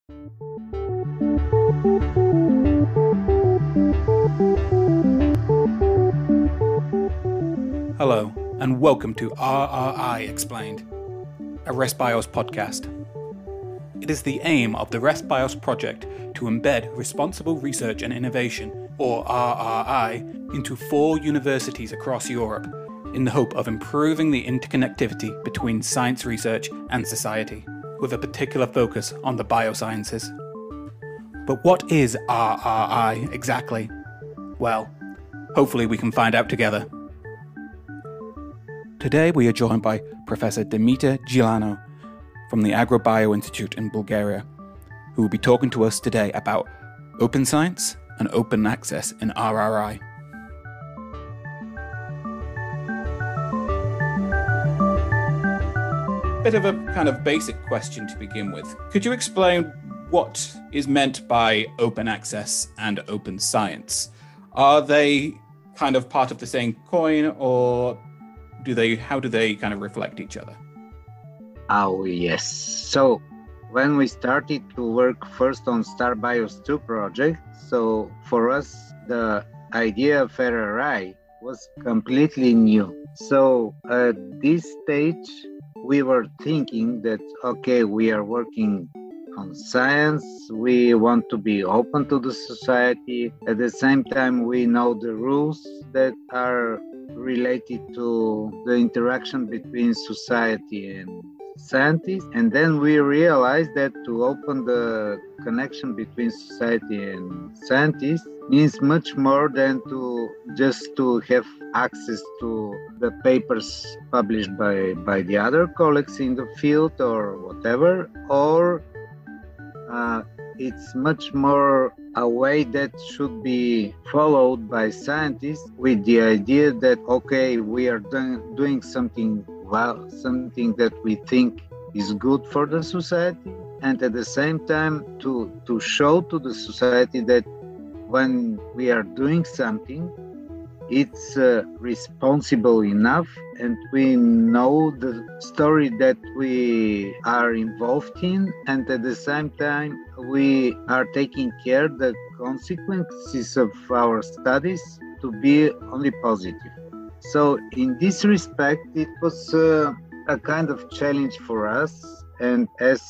Hello, and welcome to RRI Explained, a Resbios podcast. It is the aim of the Resbios project to embed responsible research and innovation, or RRI, into 4 universities across Europe, in the hope of improving the interconnectivity between science research and society, with a particular focus on the biosciences. But what is RRI exactly? Well, hopefully we can find out together. Today we are joined by Professor Dimitar Djilianov from the Agrobioinstitute in Bulgaria, who will be talking to us today about open science and open access in RRI. Bit of a kind of basic question to begin with. Could you explain what is meant by open access and open science? Are they kind of part of the same coin, or how do they kind of reflect each other? Oh, yes. So when we started to work first on StarBios 2 project, so for us, the idea of RRI was completely new. So at this stage, we were thinking that, okay, we are working on science, we want to be open to the society. At the same time, we know the rules that are related to the interaction between society and scientists. And then we realized that to open the connection between society and scientists means much more than to have access to the papers published by the other colleagues in the field or whatever, or it's much more a way that should be followed by scientists with the idea that, okay, we are doing something well, something that we think is good for the society, and at the same time to show to the society that when we are doing something, it's responsible enough, and we know the story that we are involved in, and at the same time we are taking care the consequences of our studies to be only positive. So in this respect, it was a kind of challenge for us, and as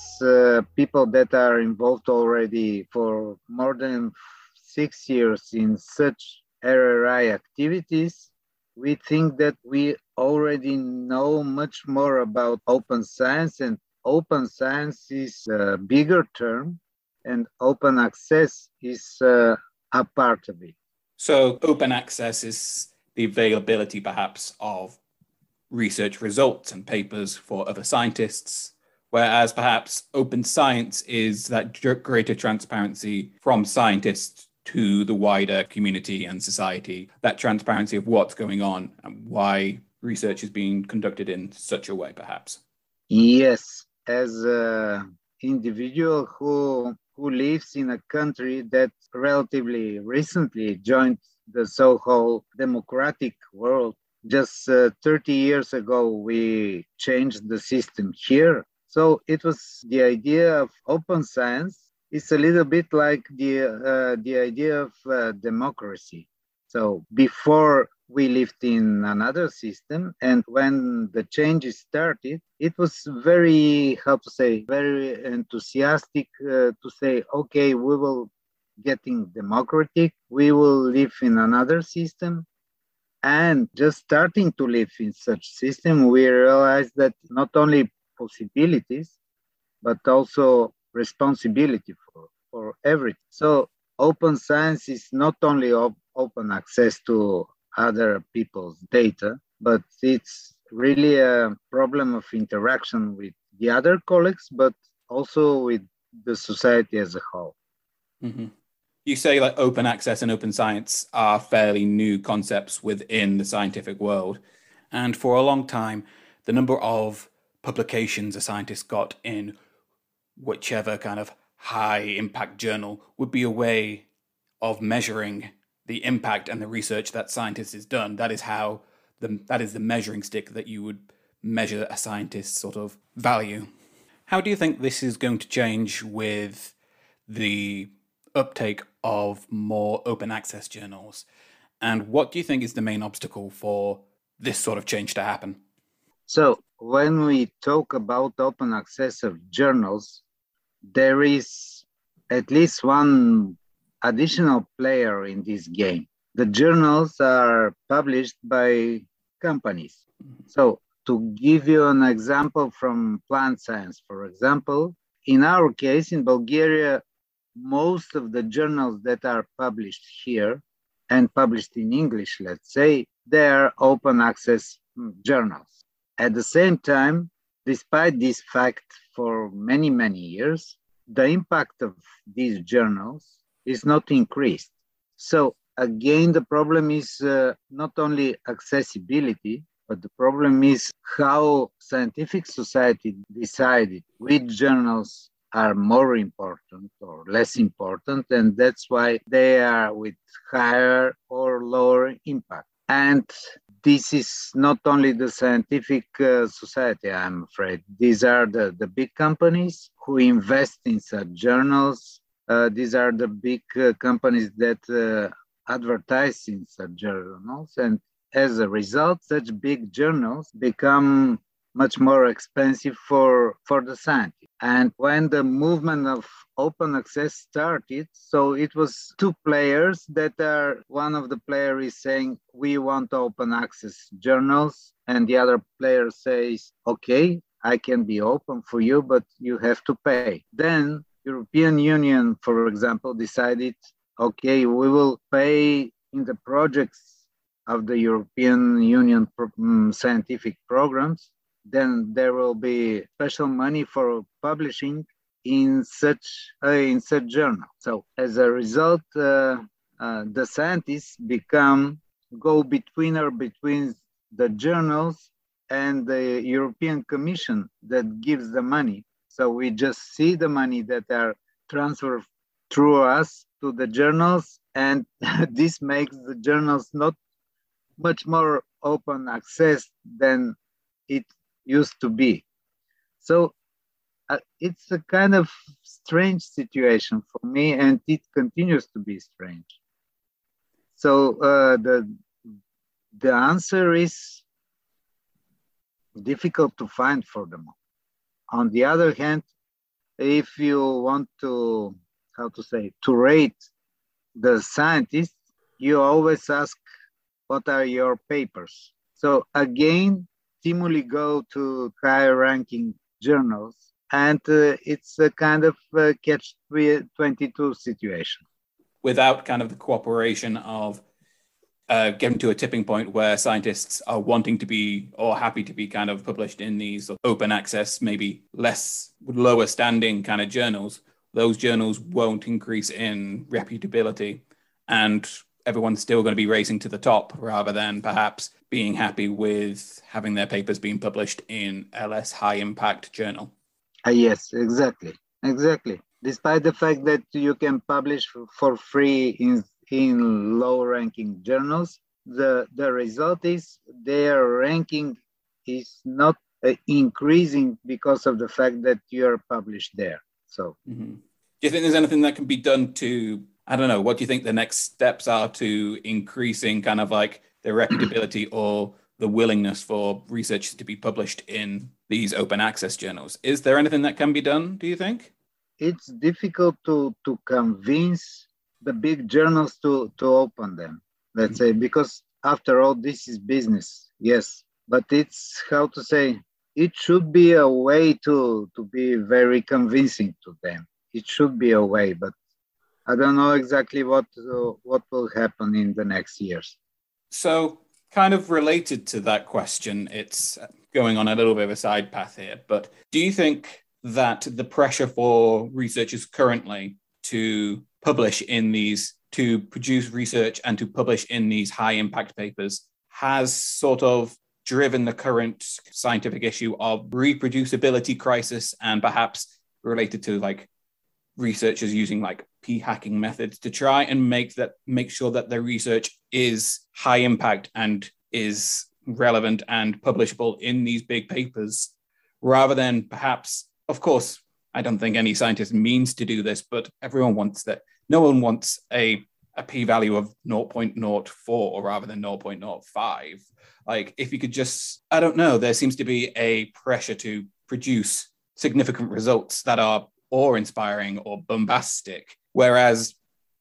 people that are involved already for more than 6 years in such RRI activities, we think that we already know much more about open science, and open science is a bigger term, and open access is a part of it. So open access is the availability perhaps of research results and papers for other scientists, whereas perhaps open science is that greater transparency from scientists to the wider community and society, that transparency of what's going on and why research is being conducted in such a way, perhaps. Yes, as an individual who lives in a country that relatively recently joined the so-called democratic world, just 30 years ago, we changed the system here. So it was the idea of open science. It's a little bit like the idea of democracy. So before we lived in another system, and when the changes started, it was very enthusiastic to say, okay, we will getting democratic, we will live in another system. And just starting to live in such system, we realized that not only possibilities, but also responsibility for everything. So open science is not only open access to other people's data, but it's really a problem of interaction with the other colleagues, but also with the society as a whole. Mm-hmm. You say like open access and open science are fairly new concepts within the scientific world. And for a long time, the number of publications a scientist got in whichever kind of high impact journal would be a way of measuring the impact and the research that scientist has done. That is the measuring stick that you would measure a scientist's sort of value. How do you think this is going to change with the uptake of more open access journals? And what do you think is the main obstacle for this sort of change to happen? So when we talk about open access of journals, there is at least one additional player in this game. The journals are published by companies. So to give you an example from plant science, for example, in our case, in Bulgaria, most of the journals that are published here and published in English, let's say, they are open access journals. At the same time, despite this fact for many, many years, the impact of these journals is not increased. So again, the problem is not only accessibility, but the problem is how scientific society decided which journals are more important or less important, and that's why they are with higher or lower impact. And this is not only the scientific society, I'm afraid. These are the big companies who invest in such journals. These are the big companies that advertise in such journals. And as a result, such big journals become much more expensive for the scientists. And when the movement of open access started, so it was two players that are, one of the players is saying, we want open access journals. And the other player says, okay, I can be open for you, but you have to pay. Then European Union, for example, decided, okay, we will pay in the projects of the European Union scientific programs. Then there will be special money for publishing in such journal. So as a result, the scientists go between the journals and the European Commission that gives the money. So we just see the money that are transferred through us to the journals, and this makes the journals not much more open access than it used to be. So it's a kind of strange situation for me, and it continues to be strange. So the answer is difficult to find for the moment. On the other hand, if you want to, to rate the scientists, you always ask, what are your papers? So again, stimuli go to higher ranking journals, and it's a kind of catch-22 situation. Without kind of the cooperation of getting to a tipping point where scientists are wanting to be or happy to be kind of published in these open access, maybe lower standing kind of journals, those journals won't increase in reputability, and everyone's still going to be racing to the top rather than perhaps being happy with having their papers being published in a less high impact journal. Yes, exactly. Despite the fact that you can publish for free in low ranking journals, the result is their ranking is not increasing because of the fact that you're published there. So, Do you think there's anything that can be done to, I don't know, what do you think the next steps are to increasing kind of like the reputability or the willingness for research to be published in these open access journals? Is there anything that can be done, do you think? It's difficult to convince the big journals to open them, let's say, because after all, this is business, yes. But it's, it should be a way to be very convincing to them. It should be a way, but I don't know exactly what will happen in the next years. So kind of related to that question, it's going on a little bit of a side path here, but do you think that the pressure for researchers currently to publish in these, to produce research and to publish in these high impact papers has sort of driven the current scientific issue of reproducibility crisis, and perhaps related to like researchers using like p-hacking methods to try and make sure that their research is high impact and is relevant and publishable in these big papers, rather than perhaps, of course, I don't think any scientist means to do this, but everyone wants that. No one wants a p-value of 0.04 rather than 0.05. Like, if you could just, I don't know, there seems to be a pressure to produce significant results that are awe-inspiring or bombastic, whereas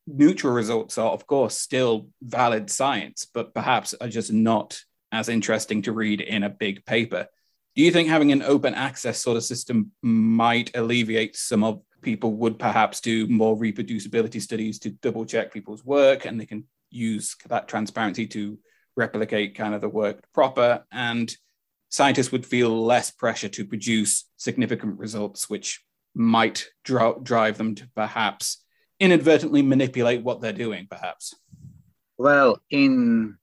neutral results are, of course, still valid science, but perhaps are just not as interesting to read in a big paper. Do you think having an open access sort of system might alleviate some of people would perhaps do more reproducibility studies to double check people's work, and they can use that transparency to replicate kind of the work proper, and scientists would feel less pressure to produce significant results, which might drive them to perhaps inadvertently manipulate what they're doing, perhaps? Well, in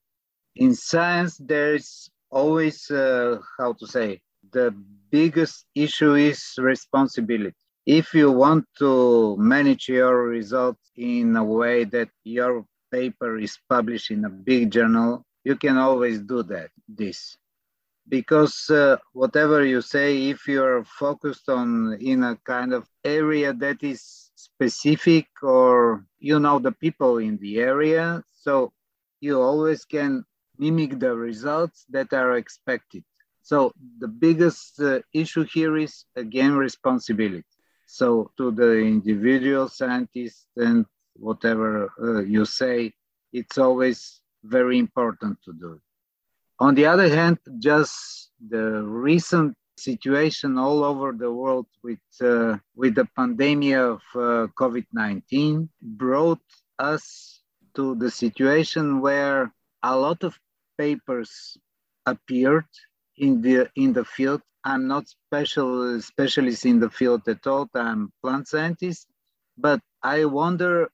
science, there's always, the biggest issue is responsibility. If you want to manage your results in a way that your paper is published in a big journal, you can always do this. Because whatever you say, if you're focused on in a kind of area that is specific, or you know the people in the area, so you always can mimic the results that are expected. So the biggest issue here is, again, responsibility. So to the individual scientist and whatever you say, it's always very important to do it. On the other hand, just the recent situation all over the world with the pandemic of COVID-19 brought us to the situation where a lot of papers appeared in the field. I'm not specialist in the field at all. I'm plant scientist, but I wonder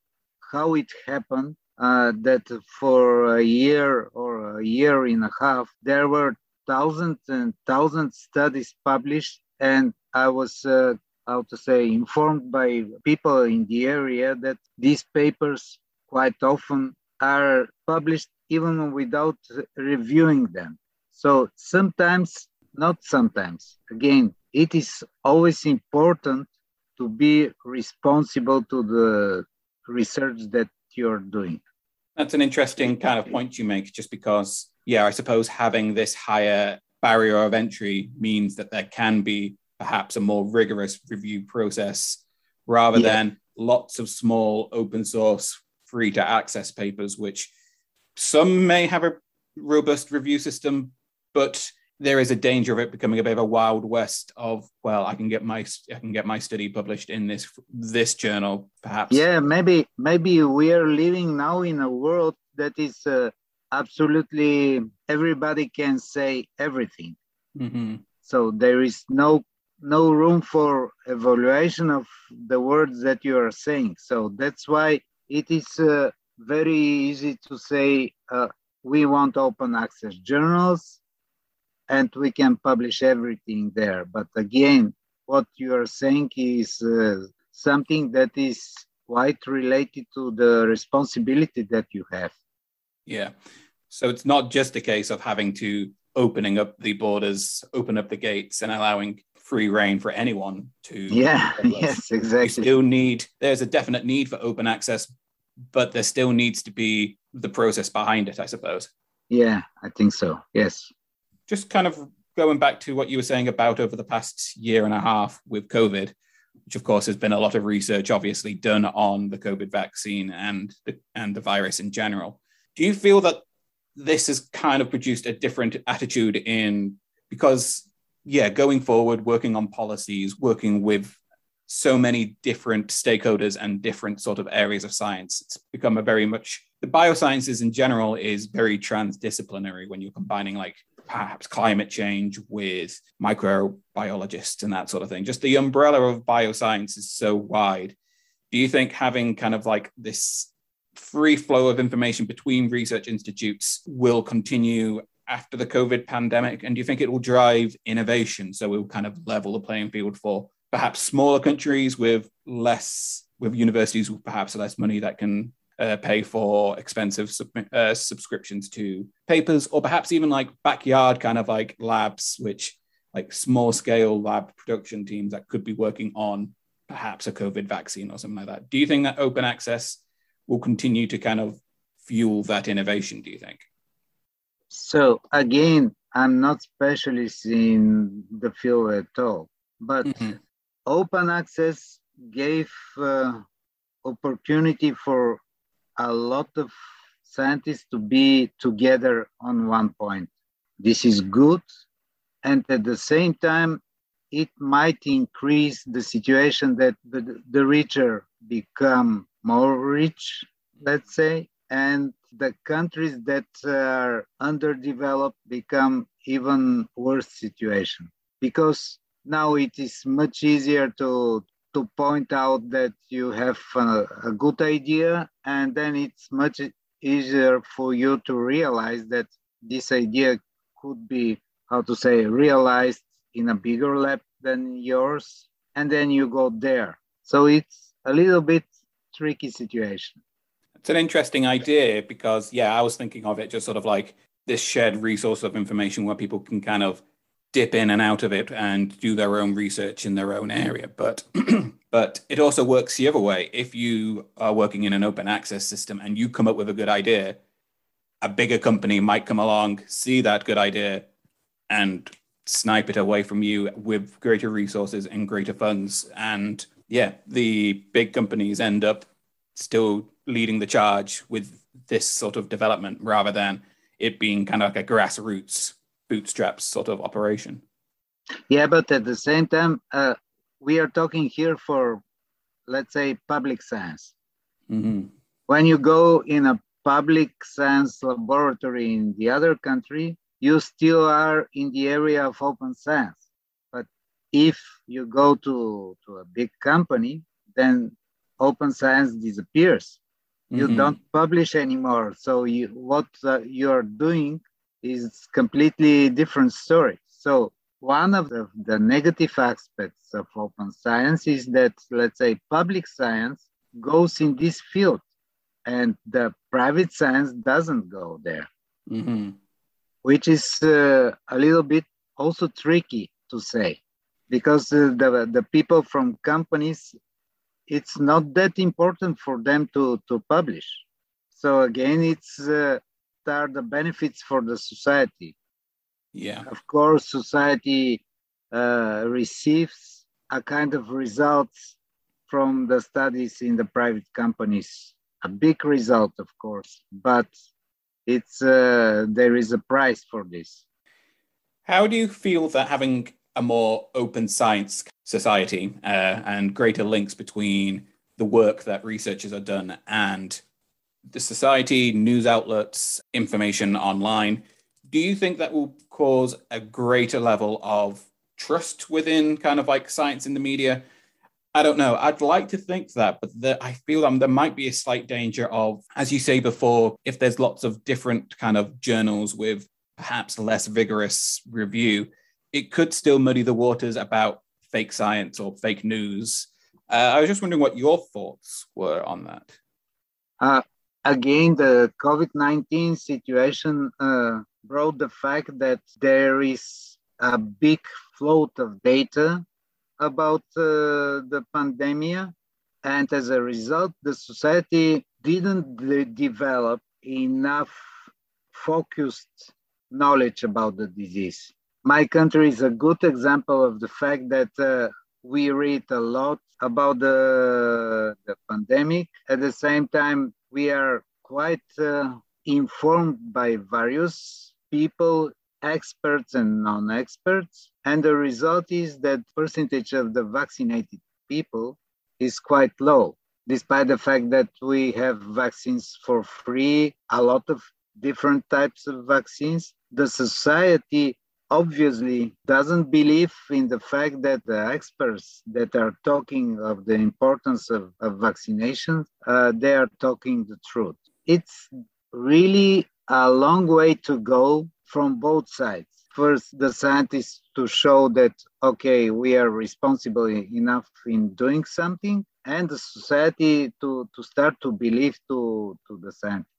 how it happened that for a year or a year and a half, there were thousands and thousands of studies published, and I was informed by people in the area that these papers quite often are published even without reviewing them. So not sometimes, again, it is always important to be responsible to the research that you're doing. That's an interesting kind of point you make, just because, I suppose having this higher barrier of entry means that there can be perhaps a more rigorous review process rather than lots of small open source free to access papers, which some may have a robust review system, but there is a danger of it becoming a bit of a wild west of, well, I can get my study published in this journal, perhaps. Yeah, maybe we are living now in a world that is absolutely everybody can say everything. Mm-hmm. So there is no room for evaluation of the words that you are saying. So that's why it is very easy to say we want open access journals, and we can publish everything there. But again, what you are saying is something that is quite related to the responsibility that you have. Yeah. So it's not just a case of having to opening up the borders, open up the gates and allowing free reign for anyone to. Yeah, yes, exactly. There's a definite need for open access, but there still needs to be the process behind it, I suppose. Yeah, I think so. Yes. Just kind of going back to what you were saying about over the past year and a half with COVID, which of course has been a lot of research obviously done on the COVID vaccine and the virus in general. Do you feel that this has kind of produced a different attitude because going forward, working on policies, working with so many different stakeholders and different sort of areas of science, it's become the biosciences in general is very transdisciplinary when you're combining like perhaps climate change with microbiologists and that sort of thing. Just the umbrella of bioscience is so wide. Do you think having kind of like this free flow of information between research institutes will continue after the COVID pandemic? And do you think it will drive innovation? So it will kind of level the playing field for perhaps smaller countries with universities with perhaps less money that can pay for expensive subscriptions to papers, or perhaps even like backyard kind of like labs, which like small scale lab production teams that could be working on perhaps a COVID vaccine or something like that. Do you think that open access will continue to kind of fuel that innovation, do you think? So again, I'm not specialist in the field at all, but open access gave opportunity for a lot of scientists to be together on one point. This is good. And at the same time, it might increase the situation that the richer become more rich, let's say, and the countries that are underdeveloped become even worse situation. Because now it is much easier to point out that you have a good idea, and then it's much easier for you to realize that this idea could be, how to say, realized in a bigger lab than yours, and then you go there. So it's a little bit tricky situation. It's an interesting idea because, I was thinking of it just sort of like this shared resource of information where people can kind of dip in and out of it and do their own research in their own area. But but it also works the other way. If you are working in an open access system and you come up with a good idea, a bigger company might come along, see that good idea, and snipe it away from you with greater resources and greater funds. And the big companies end up still leading the charge with this sort of development rather than it being kind of like a grassroots bootstraps sort of operation. Yeah, but at the same time, we are talking here for, let's say, public science. When you go in a public science laboratory in the other country, you still are in the area of open science. But if you go to a big company, then open science disappears. You don't publish anymore. So what you're doing is completely different story. So one of the negative aspects of open science is that, let's say, public science goes in this field and the private science doesn't go there, which is a little bit also tricky to say, because the people from companies, it's not that important for them to publish. So again, it's are the benefits for the society. Yeah. Of course, society receives a kind of results from the studies in the private companies, a big result, of course, but it's there is a price for this. How do you feel that having a more open science society and greater links between the work that researchers are done and the society, news outlets, information online, do you think that will cause a greater level of trust within kind of like science in the media? I don't know. I'd like to think that, but I feel there might be a slight danger of, as you say before, if there's lots of different kind of journals with perhaps less vigorous review, it could still muddy the waters about fake science or fake news. I was just wondering what your thoughts were on that. Again, the COVID-19 situation brought the fact that there is a big float of data about the pandemic, and as a result, the society didn't develop enough focused knowledge about the disease. My country is a good example of the fact that we read a lot about the pandemic. At the same time, we are quite informed by various people, experts and non-experts. And the result is that percentage of the vaccinated people is quite low, despite the fact that we have vaccines for free, a lot of different types of vaccines. The society obviously doesn't believe in the fact that the experts that are talking of the importance of vaccination, they are talking the truth. It's really a long way to go from both sides. First, the scientists to show that, okay, we are responsible enough in doing something, and the society to start to believe to the scientists.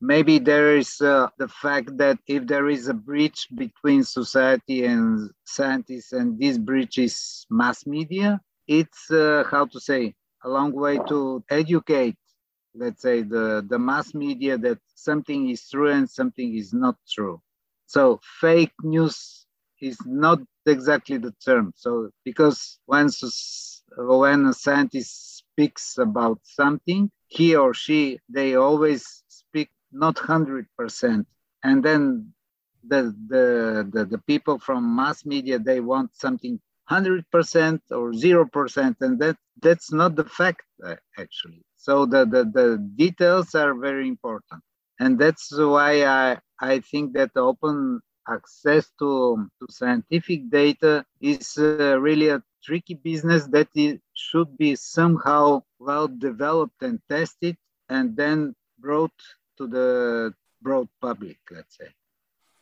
Maybe there is the fact that if there is a breach between society and scientists, and this breach is mass media, it's how to say, a long way to educate, let's say, the mass media that something is true and something is not true. So fake news is not exactly the term. So because when a scientist speaks about something, he or she, they always speak not 100%. And then the people from mass media, they want something 100% or 0%, and that's not the fact, actually. So the details are very important, and that's why I think that open access to scientific data is really a tricky business that it should be somehow well developed and tested, and then brought to the broad public, let's say.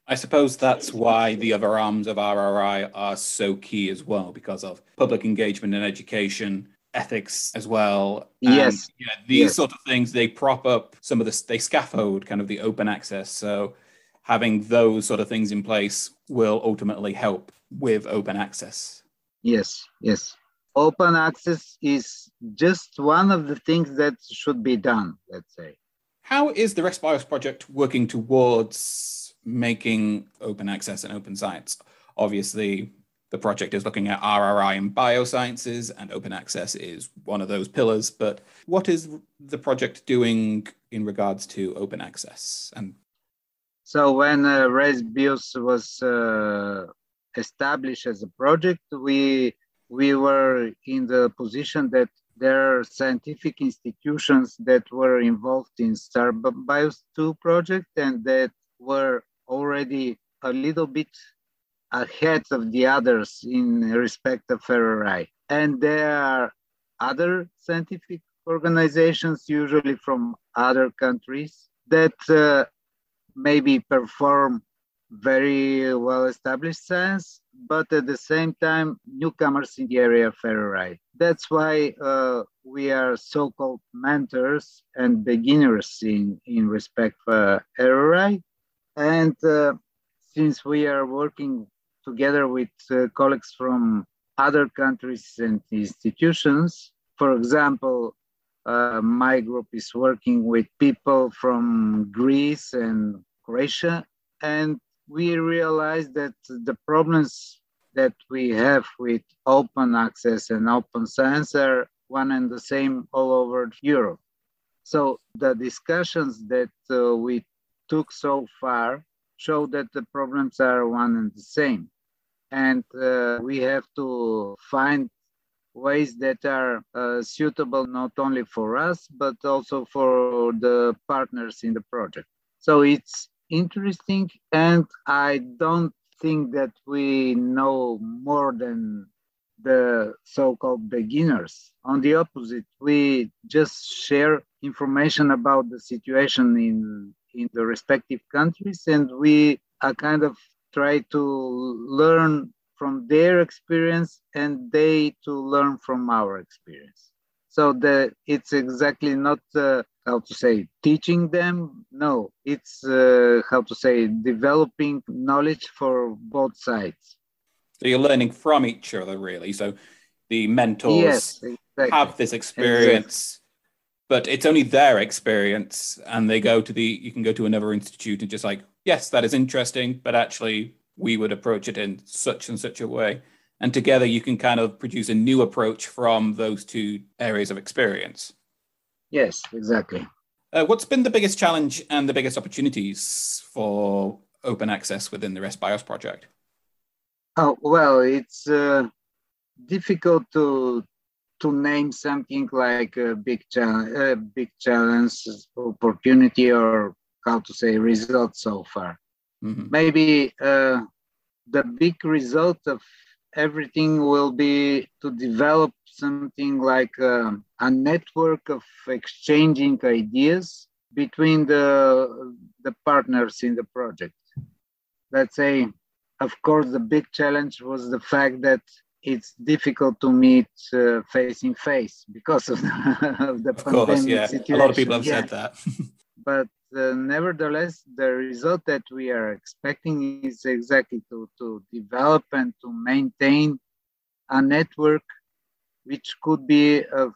I suppose that's why the other arms of RRI are so key as well, because of public engagement and education, ethics as well. And Yes, these yes, sort of things, they prop up some of they scaffold kind of the open access. So having those sort of things in place will ultimately help with open access. yes, yes. Open access is just one of the things that should be done, let's say. How is the Resbios project working towards making open access and open science? Obviously, the project is looking at RRI and biosciences, and open access is one of those pillars. But what is the project doing in regards to open access? And so when Resbios was established as a project, we were in the position that there are scientific institutions that were involved in Starbios 2 project and that were already a little bit ahead of the others in respect of RRI. And there are other scientific organizations, usually from other countries, that maybe perform very well established science, but at the same time, newcomers in the area of RRI. That's why we are so-called mentors and beginners in respect for RRI. And since we are working together with colleagues from other countries and institutions, for example, my group is working with people from Greece and Croatia, and we realized that the problems that we have with open access and open science are one and the same all over Europe. So the discussions that we took so far show that the problems are one and the same. And we have to find ways that are suitable not only for us, but also for the partners in the project. So it's interesting, and I don't think that we know more than the so-called beginners. On the opposite, we just share information about the situation in the respective countries, and we are kind of try to learn from their experience and they to learn from our experience. So it's exactly not how to say teaching them. No, it's how to say developing knowledge for both sides. so you're learning from each other, really. So the mentors Yes, exactly. have this experience, but it's only their experience, and you can go to another institute and just like, yes, that is interesting, but actually we would approach it in such and such a way. And together you can kind of produce a new approach from those two areas of experience. Yes, exactly. What's been the biggest challenge and the biggest opportunities for open access within the Resbios project? Oh, well, it's difficult to name something like a big challenge, opportunity, or how to say result so far. Mm-hmm. Maybe the big result of everything will be to develop something like a network of exchanging ideas between the partners in the project. Let's say, of course, the big challenge was the fact that it's difficult to meet face in face because of the pandemic situation. A lot of people have said that. But nevertheless, the result that we are expecting is exactly to develop and to maintain a network which could be of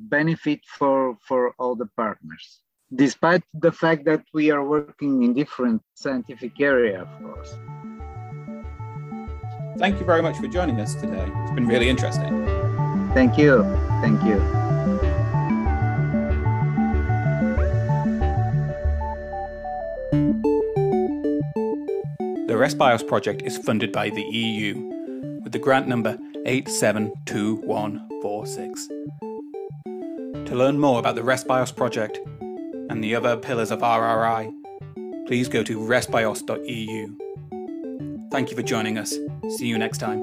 benefit for all the partners, despite the fact that we are working in different scientific area, of course. Thank you very much for joining us today. It's been really interesting. Thank you. Thank you. The Resbios project is funded by the EU with the grant number 872146. To learn more about the Resbios project and the other pillars of RRI, please go to resbios.eu. Thank you for joining us. See you next time.